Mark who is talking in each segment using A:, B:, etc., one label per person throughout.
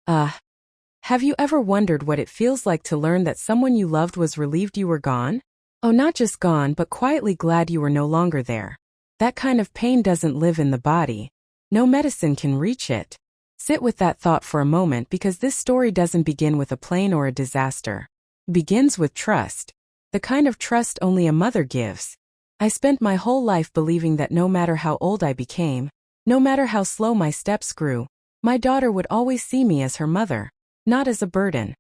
A: Uh, have you ever wondered what it feels like to learn that someone you loved was relieved you were gone? Oh, not just gone, but quietly glad you were no longer there. That kind of pain doesn't live in the body. No medicine can reach it. Sit with that thought for a moment, because this story doesn't begin with a plane or a disaster. It begins with trust. The kind of trust only a mother gives. I spent my whole life believing that no matter how old I became, no matter how slow my steps grew, my daughter would always see me as her mother, not as a burden.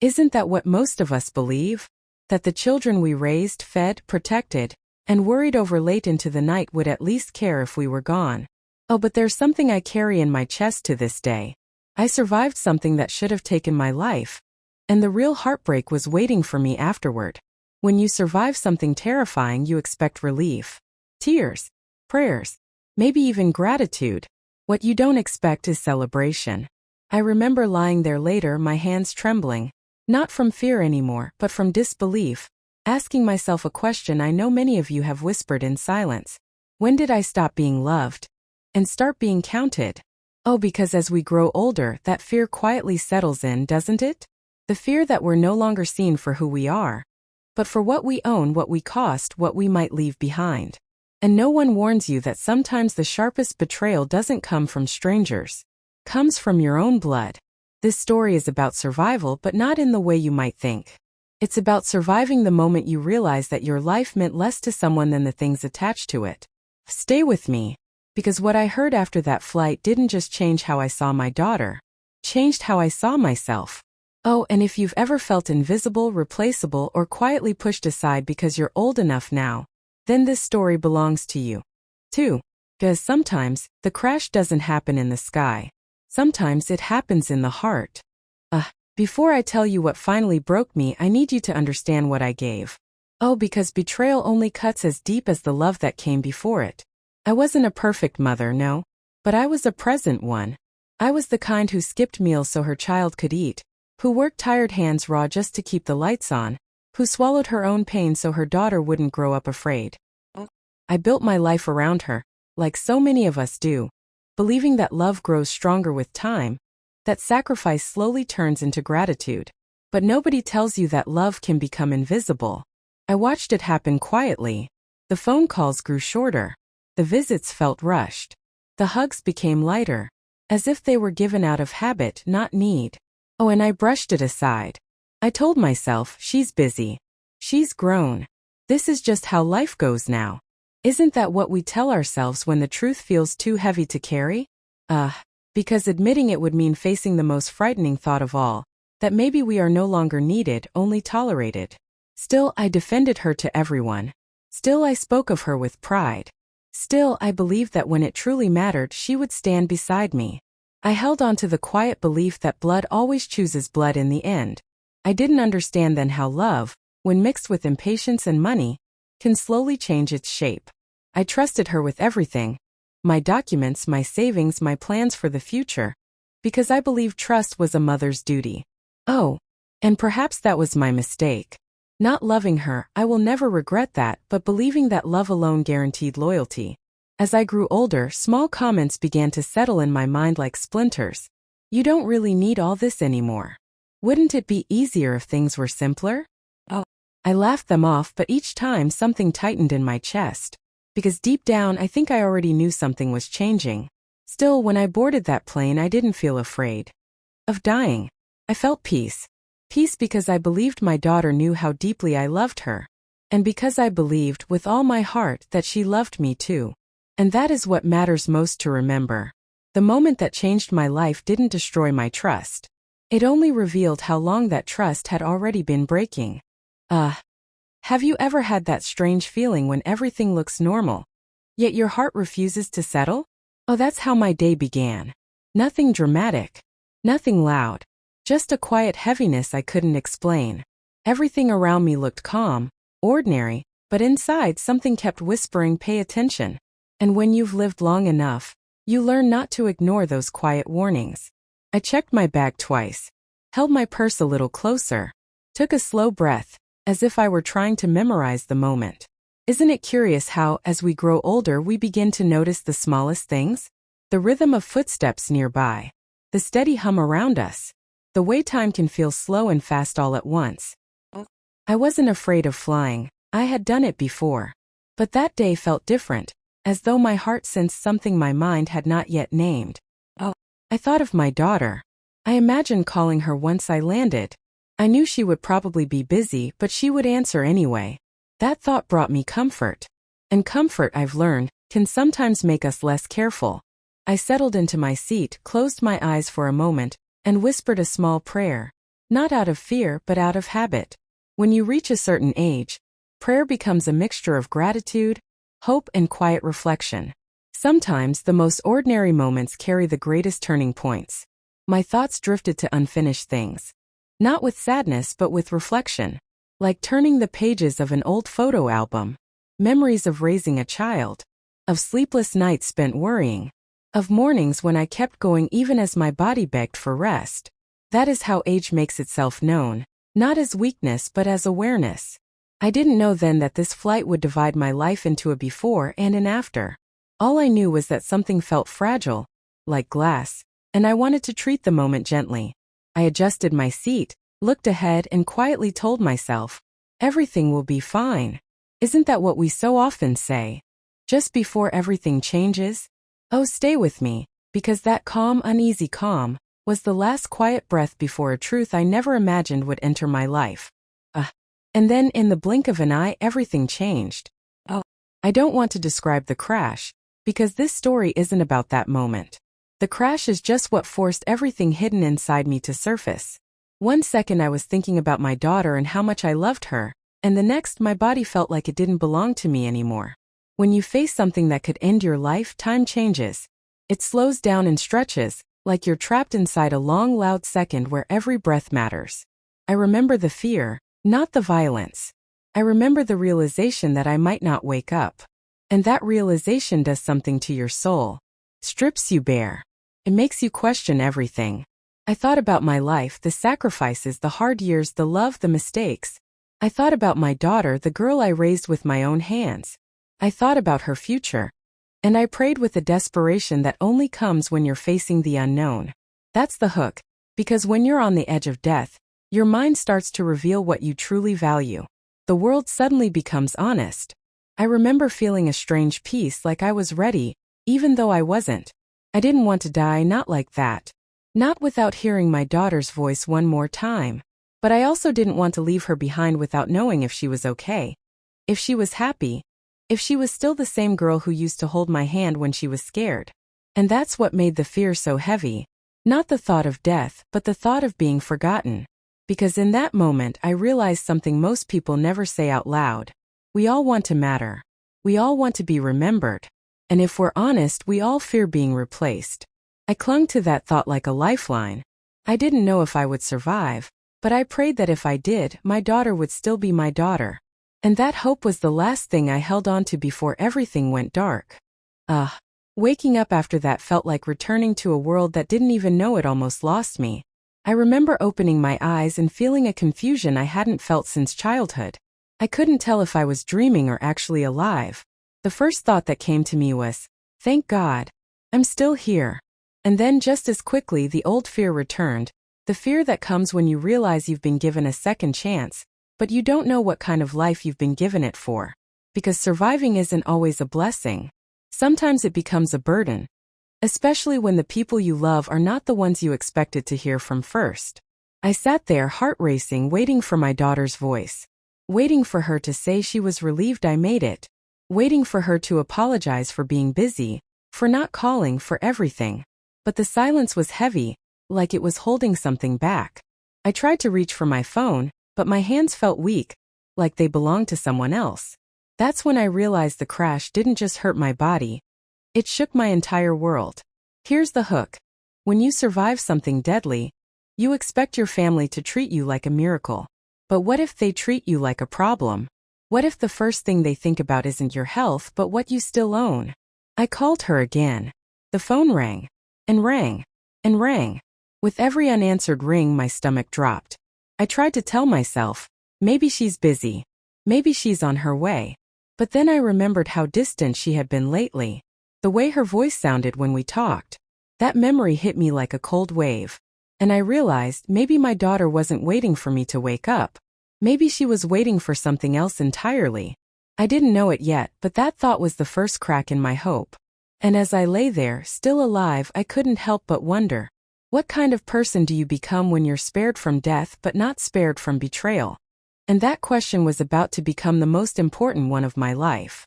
A: Isn't that what most of us believe? That the children we raised, fed, protected, and worried over late into the night would at least care if we were gone. Oh, but there's something I carry in my chest to this day. I survived something that should have taken my life, and the real heartbreak was waiting for me afterward. When you survive something terrifying, you expect relief. Tears, prayers, maybe even gratitude. What you don't expect is celebration. I remember lying there later, my hands trembling, not from fear anymore, but from disbelief, asking myself a question I know many of you have whispered in silence. When did I stop being loved and start being counted? Oh, because as we grow older, that fear quietly settles in, doesn't it? The fear that we're no longer seen for who we are, but for what we own, what we cost, what we might leave behind. And no one warns you that sometimes the sharpest betrayal doesn't come from strangers. It comes from your own blood. This story is about survival, but not in the way you might think. It's about surviving the moment you realize that your life meant less to someone than the things attached to it. Stay with me, because what I heard after that flight didn't just change how I saw my daughter, it changed how I saw myself. Oh, and if you've ever felt invisible, replaceable, or quietly pushed aside because you're old enough now, then this story belongs to you, too. Because sometimes, the crash doesn't happen in the sky. Sometimes it happens in the heart. Before I tell you what finally broke me, I need you to understand what I gave. Oh, because betrayal only cuts as deep as the love that came before it. I wasn't a perfect mother, no. But I was a present one. I was the kind who skipped meals so her child could eat, who worked tired hands raw just to keep the lights on, who swallowed her own pain so her daughter wouldn't grow up afraid. I built my life around her, like so many of us do, believing that love grows stronger with time, that sacrifice slowly turns into gratitude. But nobody tells you that love can become invisible. I watched it happen quietly. The phone calls grew shorter. The visits felt rushed. The hugs became lighter, as if they were given out of habit, not need. Oh, and I brushed it aside. I told myself, she's busy. She's grown. This is just how life goes now. Isn't that what we tell ourselves when the truth feels too heavy to carry? Because admitting it would mean facing the most frightening thought of all, that maybe we are no longer needed, only tolerated. Still, I defended her to everyone. Still, I spoke of her with pride. Still, I believed that when it truly mattered, she would stand beside me. I held on to the quiet belief that blood always chooses blood in the end. I didn't understand then how love, when mixed with impatience and money, can slowly change its shape. I trusted her with everything. My documents, my savings, my plans for the future, because I believed trust was a mother's duty. Oh, and perhaps that was my mistake. Not loving her, I will never regret that, but believing that love alone guaranteed loyalty. As I grew older, small comments began to settle in my mind like splinters. You don't really need all this anymore. Wouldn't it be easier if things were simpler? Oh, I laughed them off, but each time something tightened in my chest. Because deep down, I think I already knew something was changing. Still, when I boarded that plane, I didn't feel afraid of dying. I felt peace. Peace because I believed my daughter knew how deeply I loved her. And because I believed, with all my heart, that she loved me too. And that is what matters most to remember. The moment that changed my life didn't destroy my trust. It only revealed how long that trust had already been breaking. Have you ever had that strange feeling when everything looks normal, yet your heart refuses to settle? Oh, that's how my day began. Nothing dramatic. Nothing loud. Just a quiet heaviness I couldn't explain. Everything around me looked calm, ordinary, but inside something kept whispering, pay attention. And when you've lived long enough, you learn not to ignore those quiet warnings. I checked my bag twice, held my purse a little closer, took a slow breath, as if I were trying to memorize the moment. Isn't it curious how, as we grow older, we begin to notice the smallest things? The rhythm of footsteps nearby, the steady hum around us, the way time can feel slow and fast all at once. I wasn't afraid of flying, I had done it before. But that day felt different, as though my heart sensed something my mind had not yet named. I thought of my daughter. I imagined calling her once I landed. I knew she would probably be busy, but she would answer anyway. That thought brought me comfort. And comfort, I've learned, can sometimes make us less careful. I settled into my seat, closed my eyes for a moment, and whispered a small prayer. Not out of fear, but out of habit. When you reach a certain age, prayer becomes a mixture of gratitude, hope, and quiet reflection. Sometimes the most ordinary moments carry the greatest turning points. My thoughts drifted to unfinished things. Not with sadness, but with reflection. Like turning the pages of an old photo album. Memories of raising a child. Of sleepless nights spent worrying. Of mornings when I kept going even as my body begged for rest. That is how age makes itself known. Not as weakness, but as awareness. I didn't know then that this flight would divide my life into a before and an after. All I knew was that something felt fragile, like glass, and I wanted to treat the moment gently. I adjusted my seat, looked ahead, and quietly told myself, everything will be fine. Isn't that what we so often say? Just before everything changes? Oh, stay with me, because that calm, uneasy calm was the last quiet breath before a truth I never imagined would enter my life. And then in the blink of an eye, everything changed. I don't want to describe the crash, because this story isn't about that moment. The crash is just what forced everything hidden inside me to surface. One second I was thinking about my daughter and how much I loved her, and the next my body felt like it didn't belong to me anymore. When you face something that could end your life, time changes. It slows down and stretches, like you're trapped inside a long, loud second where every breath matters. I remember the fear, not the violence. I remember the realization that I might not wake up. And that realization does something to your soul. Strips you bare. It makes you question everything. I thought about my life, the sacrifices, the hard years, the love, the mistakes. I thought about my daughter, the girl I raised with my own hands. I thought about her future. And I prayed with a desperation that only comes when you're facing the unknown. That's the hook, because when you're on the edge of death, your mind starts to reveal what you truly value. The world suddenly becomes honest. I remember feeling a strange peace, like I was ready, even though I wasn't. I didn't want to die, not like that. Not without hearing my daughter's voice one more time. But I also didn't want to leave her behind without knowing if she was okay. If she was happy. If she was still the same girl who used to hold my hand when she was scared. And that's what made the fear so heavy. Not the thought of death, but the thought of being forgotten. Because in that moment I realized something most people never say out loud. We all want to matter. We all want to be remembered. And if we're honest, we all fear being replaced. I clung to that thought like a lifeline. I didn't know if I would survive, but I prayed that if I did, my daughter would still be my daughter. And that hope was the last thing I held on to before everything went dark. Waking up after that felt like returning to a world that didn't even know it almost lost me. I remember opening my eyes and feeling a confusion I hadn't felt since childhood. I couldn't tell if I was dreaming or actually alive. The first thought that came to me was, thank God, I'm still here. And then just as quickly the old fear returned, the fear that comes when you realize you've been given a second chance, but you don't know what kind of life you've been given it for. Because surviving isn't always a blessing. Sometimes it becomes a burden. Especially when the people you love are not the ones you expected to hear from first. I sat there, heart racing, waiting for my daughter's voice. Waiting for her to say she was relieved I made it. Waiting for her to apologize for being busy, for not calling, for everything. But the silence was heavy, like it was holding something back. I tried to reach for my phone, but my hands felt weak, like they belonged to someone else. That's when I realized the crash didn't just hurt my body. It shook my entire world. Here's the hook. When you survive something deadly, you expect your family to treat you like a miracle. But what if they treat you like a problem? What if the first thing they think about isn't your health but what you still own? I called her again. The phone rang. And rang. And rang. With every unanswered ring, my stomach dropped. I tried to tell myself, maybe she's busy. Maybe she's on her way. But then I remembered how distant she had been lately. The way her voice sounded when we talked. That memory hit me like a cold wave. And I realized maybe my daughter wasn't waiting for me to wake up. Maybe she was waiting for something else entirely. I didn't know it yet, but that thought was the first crack in my hope. And as I lay there, still alive, I couldn't help but wonder, what kind of person do you become when you're spared from death but not spared from betrayal? And that question was about to become the most important one of my life.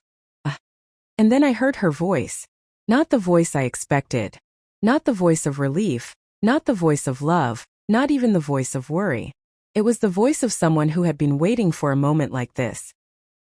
A: And then I heard her voice. Not the voice I expected. Not the voice of relief. Not the voice of love. Not even the voice of worry. It was the voice of someone who had been waiting for a moment like this.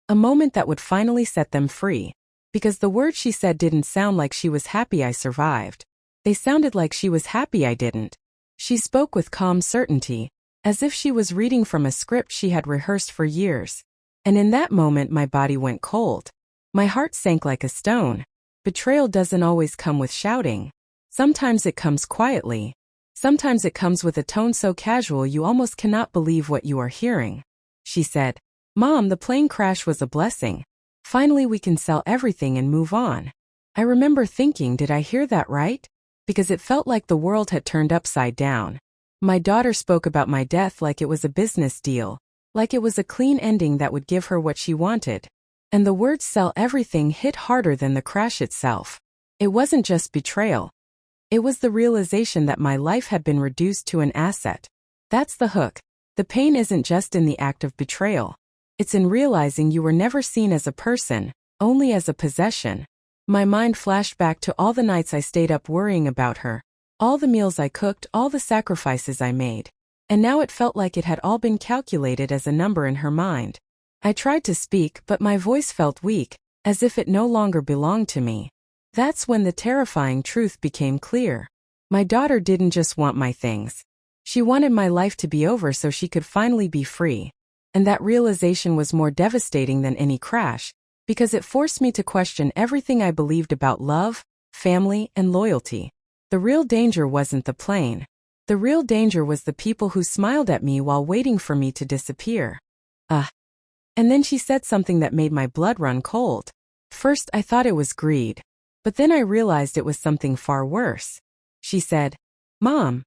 A: A moment that would finally set them free. Because the words she said didn't sound like she was happy I survived. They sounded like she was happy I didn't. She spoke with calm certainty, as if she was reading from a script she had rehearsed for years. And in that moment my body went cold. My heart sank like a stone. Betrayal doesn't always come with shouting. Sometimes it comes quietly. Sometimes it comes with a tone so casual you almost cannot believe what you are hearing. She said, "Mom, the plane crash was a blessing. Finally we can sell everything and move on." I remember thinking, did I hear that right? Because it felt like the world had turned upside down. My daughter spoke about my death like it was a business deal, like it was a clean ending that would give her what she wanted. And the words "sell everything" hit harder than the crash itself. It wasn't just betrayal. It was the realization that my life had been reduced to an asset. That's the hook. The pain isn't just in the act of betrayal. It's in realizing you were never seen as a person, only as a possession. My mind flashed back to all the nights I stayed up worrying about her, all the meals I cooked, all the sacrifices I made. And now it felt like it had all been calculated as a number in her mind. I tried to speak, but my voice felt weak, as if it no longer belonged to me. That's when the terrifying truth became clear. My daughter didn't just want my things. She wanted my life to be over so she could finally be free. And that realization was more devastating than any crash, because it forced me to question everything I believed about love, family, and loyalty. The real danger wasn't the plane. The real danger was the people who smiled at me while waiting for me to disappear. And then she said something that made my blood run cold. First I thought it was greed. But then I realized it was something far worse. She said, "Mom,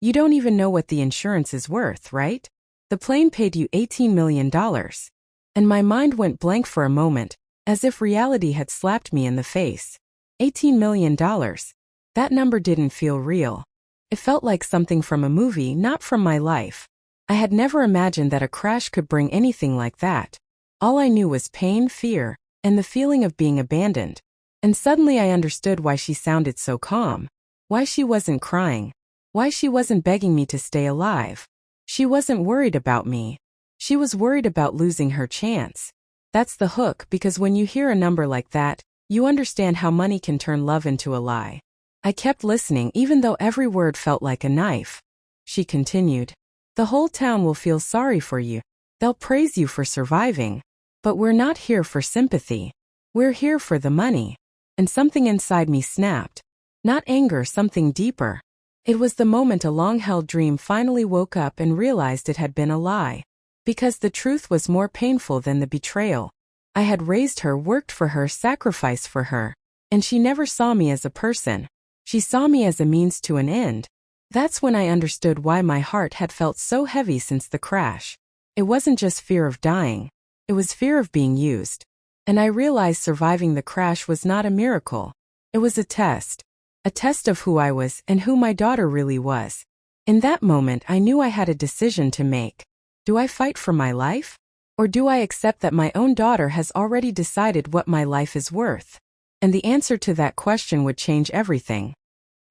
A: you don't even know what the insurance is worth, right? The plane paid you $18 million. And my mind went blank for a moment, as if reality had slapped me in the face. $18 million. That number didn't feel real. It felt like something from a movie, not from my life. I had never imagined that a crash could bring anything like that. All I knew was pain, fear, and the feeling of being abandoned. And suddenly I understood why she sounded so calm. Why she wasn't crying. Why she wasn't begging me to stay alive. She wasn't worried about me. She was worried about losing her chance. That's the hook, because when you hear a number like that, you understand how money can turn love into a lie. I kept listening even though every word felt like a knife. She continued, "The whole town will feel sorry for you. They'll praise you for surviving. But we're not here for sympathy. We're here for the money." And something inside me snapped. Not anger, something deeper. It was the moment a long-held dream finally woke up and realized it had been a lie. Because the truth was more painful than the betrayal. I had raised her, worked for her, sacrificed for her. And she never saw me as a person. She saw me as a means to an end. That's when I understood why my heart had felt so heavy since the crash. It wasn't just fear of dying. It was fear of being used. And I realized surviving the crash was not a miracle. It was a test of who I was and who my daughter really was. In that moment I knew I had a decision to make. Do I fight for my life? Or do I accept that my own daughter has already decided what my life is worth? And the answer to that question would change everything.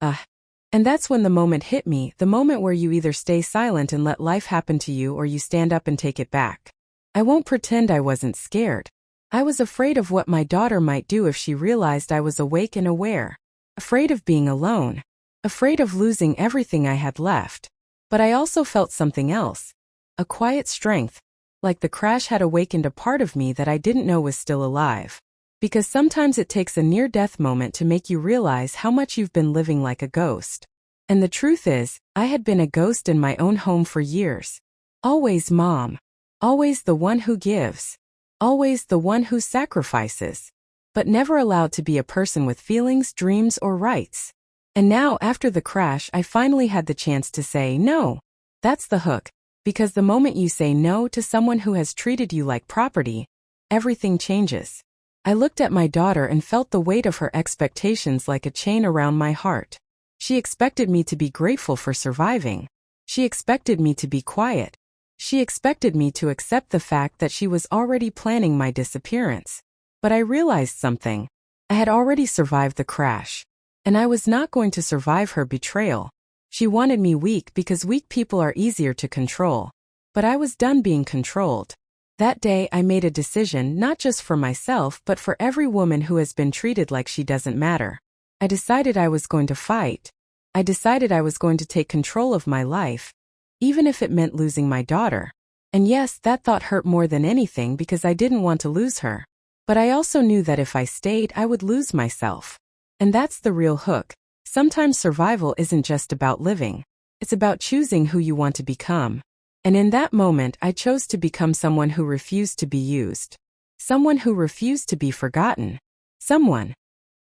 A: And that's when the moment hit me, the moment where you either stay silent and let life happen to you or you stand up and take it back. I won't pretend I wasn't scared. I was afraid of what my daughter might do if she realized I was awake and aware. Afraid of being alone. Afraid of losing everything I had left. But I also felt something else. A quiet strength. Like the crash had awakened a part of me that I didn't know was still alive. Because sometimes it takes a near-death moment to make you realize how much you've been living like a ghost. And the truth is, I had been a ghost in my own home for years. Always mom. Always the one who gives. Always the one who sacrifices. But never allowed to be a person with feelings, dreams, or rights. And now, after the crash, I finally had the chance to say no. That's the hook. Because the moment you say no to someone who has treated you like property, everything changes. I looked at my daughter and felt the weight of her expectations like a chain around my heart. She expected me to be grateful for surviving. She expected me to be quiet. She expected me to accept the fact that she was already planning my disappearance. But I realized something. I had already survived the crash. And I was not going to survive her betrayal. She wanted me weak because weak people are easier to control. But I was done being controlled. That day I made a decision not just for myself but for every woman who has been treated like she doesn't matter. I decided I was going to fight. I decided I was going to take control of my life, even if it meant losing my daughter. And yes, that thought hurt more than anything because I didn't want to lose her. But I also knew that if I stayed, I would lose myself. And that's the real hook. Sometimes survival isn't just about living. It's about choosing who you want to become. And in that moment, I chose to become someone who refused to be used. Someone who refused to be forgotten. Someone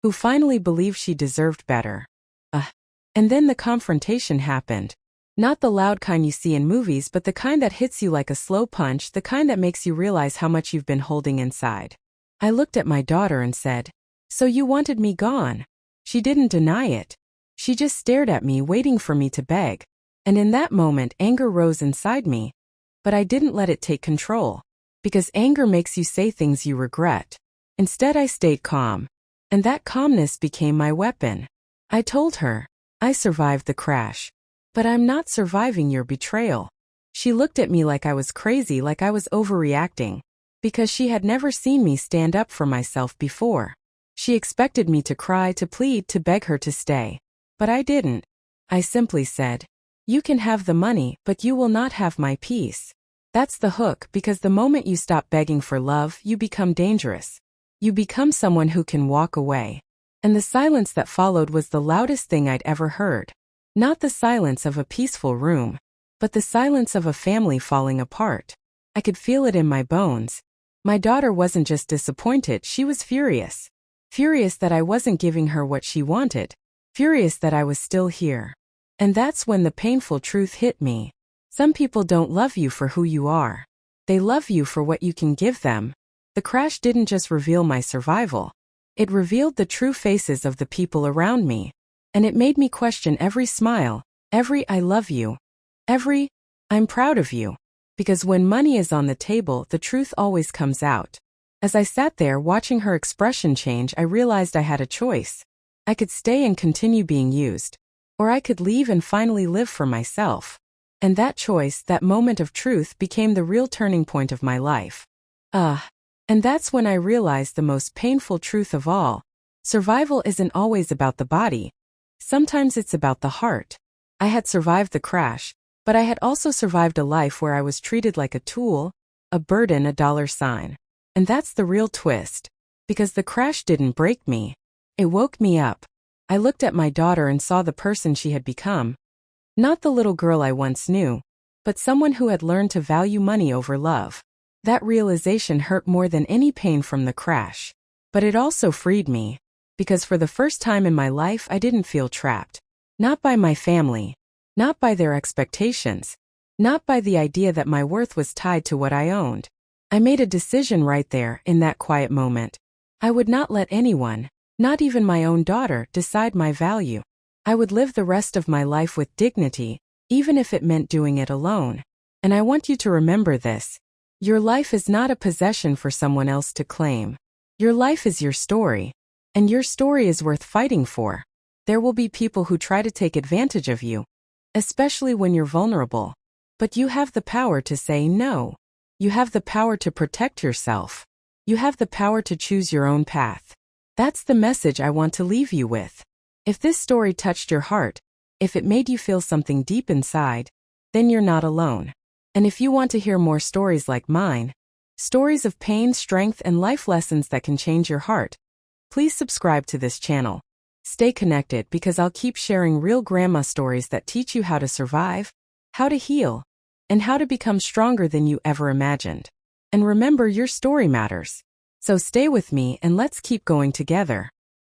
A: who finally believed she deserved better. And then the confrontation happened. Not the loud kind you see in movies, but the kind that hits you like a slow punch, the kind that makes you realize how much you've been holding inside. I looked at my daughter and said, "So you wanted me gone?" She didn't deny it. She just stared at me, waiting for me to beg. And in that moment, anger rose inside me. But I didn't let it take control. Because anger makes you say things you regret. Instead, I stayed calm. And that calmness became my weapon. I told her, "I survived the crash. But I'm not surviving your betrayal." She looked at me like I was crazy, like I was overreacting. Because she had never seen me stand up for myself before. She expected me to cry, to plead, to beg her to stay. But I didn't. I simply said, "You can have the money, but you will not have my peace." That's the hook, because the moment you stop begging for love, you become dangerous. You become someone who can walk away. And the silence that followed was the loudest thing I'd ever heard. Not the silence of a peaceful room, but the silence of a family falling apart. I could feel it in my bones. My daughter wasn't just disappointed, she was furious. Furious that I wasn't giving her what she wanted. Furious that I was still here. And that's when the painful truth hit me. Some people don't love you for who you are. They love you for what you can give them. The crash didn't just reveal my survival. It revealed the true faces of the people around me. And it made me question every smile, every "I love you," every "I'm proud of you." Because when money is on the table, the truth always comes out. As I sat there watching her expression change, I realized I had a choice. I could stay and continue being used. Or I could leave and finally live for myself. And that choice, that moment of truth, became the real turning point of my life. And that's when I realized the most painful truth of all. Survival isn't always about the body. Sometimes it's about the heart. I had survived the crash, but I had also survived a life where I was treated like a tool, a burden, a dollar sign. And that's the real twist. Because the crash didn't break me. It woke me up. I looked at my daughter and saw the person she had become. Not the little girl I once knew, but someone who had learned to value money over love. That realization hurt more than any pain from the crash. But it also freed me. Because for the first time in my life, I didn't feel trapped. Not by my family. Not by their expectations. Not by the idea that my worth was tied to what I owned. I made a decision right there, in that quiet moment. I would not let anyone, not even my own daughter, decide my value. I would live the rest of my life with dignity, even if it meant doing it alone. And I want you to remember this. Your life is not a possession for someone else to claim. Your life is your story. And your story is worth fighting for. There will be people who try to take advantage of you, especially when you're vulnerable. But you have the power to say no. You have the power to protect yourself. You have the power to choose your own path. That's the message I want to leave you with. If this story touched your heart, if it made you feel something deep inside, then you're not alone. And if you want to hear more stories like mine, stories of pain, strength, and life lessons that can change your heart, please subscribe to this channel. Stay connected because I'll keep sharing real grandma stories that teach you how to survive, how to heal, and how to become stronger than you ever imagined. And remember, your story matters. So stay with me and let's keep going together.